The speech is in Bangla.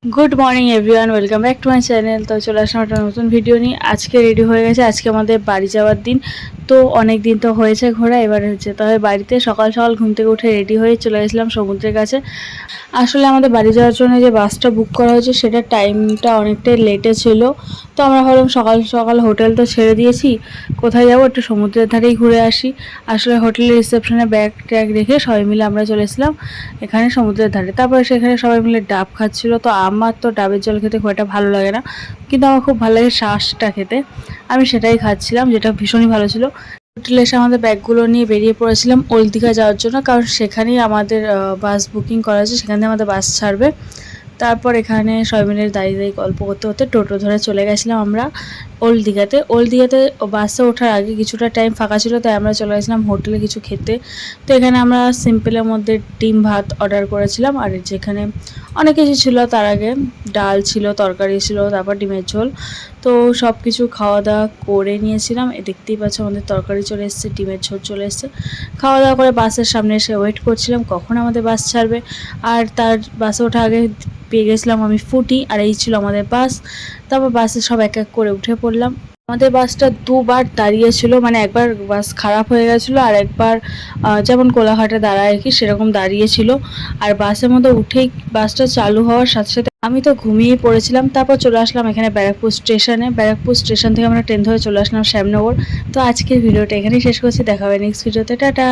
Good morning everyone welcome back to my channel. तो चले আসলাম একটা নতুন ভিডিও নিয়ে। আজকে রেডি হয়ে গেছে, আজকে আমাদের বাড়ি যাওয়ার দিন। তো অনেক দিন তো হয়েছে ঘোরা, এবার যেতে হয় বাড়িতে। সকাল সকাল ঘুম থেকে উঠে রেডি হয়ে চলে গেছিলাম সমুদ্রের কাছে। আসলে আমাদের বাড়ি যাওয়ার জন্য যে বাসটা বুক করা হয়েছে সেটার টাইমটা অনেকটাই লেটে ছিল। তো আমরা ভাবলাম সকাল সকাল হোটেল তো ছেড়ে দিয়েছি, কোথায় যাবো, একটু সমুদ্রের ধারেই ঘুরে আসি। আসলে হোটেলের রিসেপশনে ব্যাগ ট্যাগ রেখে সবাই মিলে আমরা চলে এসেছিলাম এখানে সমুদ্রের ধারে। তারপরে সেখানে সবাই মিলে ডাব খাচ্ছিল। তো আমার তো ডাবের জল খেতে খুব একটা ভালো লাগে না, কিন্তু আমার খুব ভালো লাগে শাঁসটা খেতে। আমি সেটাই খাচ্ছিলাম, যেটা ভীষণই ভালো ছিল। হোটেলে এসে আমাদের ব্যাগগুলো নিয়ে বেরিয়ে পড়েছিলাম ওল্ড দীঘা যাওয়ার জন্য, কারণ সেখানেই আমাদের বাস বুকিং করা আছে, সেখান থেকে আমাদের বাস ছাড়বে। তারপর এখানে সবাই মিলে দাঁড়িয়ে দাঁড়িয়ে গল্প করতে করতে টোটো ধরে চলে গেছিলাম আমরা ওল্ড দীঘাতে। বাসে ওঠার আগে কিছুটা টাইম ফাঁকা ছিল, তাই আমরা চলে গেছিলাম হোটেলে কিছু খেতে। তো এখানে আমরা সিম্পলের মধ্যে ডিম ভাত অর্ডার করেছিলাম, আর যেখানে অনেক কিছু ছিল। তার আগে ডাল ছিল, তরকারি ছিল, তারপর ডিমের ঝোল। তো সব কিছু খাওয়া দাওয়া করে নিয়েছিলাম। দেখতেই পাচ্ছ আমাদের তরকারি চলে এসেছে, ডিমের ঝোল চলে এসেছে। খাওয়া দাওয়া করে বাসের সামনে এসে ওয়েট করছিলাম কখন আমাদের বাস ছাড়বে। আর তার বাসে ওঠা আগে পেয়ে গেছিলাম আমি ফুটি, আর এই ছিল আমাদের বাস। তারপর বাসে সব এক এক করে উঠে পড়লাম। আমাদের বাসটা দুবার দাঁড়িয়েছিল, মানে একবার বাস খারাপ হয়ে গেছিলো, আর একবার যেমন কোলাঘাটে দাঁড়ায় কি সেরকম দাঁড়িয়েছিল। আর বাসের মধ্যে উঠেই বাসটা চালু হওয়ার সাথে সাথে আমি তো ঘুমিয়েই পড়েছিলাম। তারপর চলে আসলাম এখানে ব্যারাকপুর স্টেশনে। ব্যারাকপুর স্টেশন থেকে আমরা ট্রেন ধরে চলে আসলাম শ্যামনগর। তো আজকের ভিডিওটা এখানেই শেষ করছি, দেখা হবে নেক্সট ভিডিওতে। টাটা।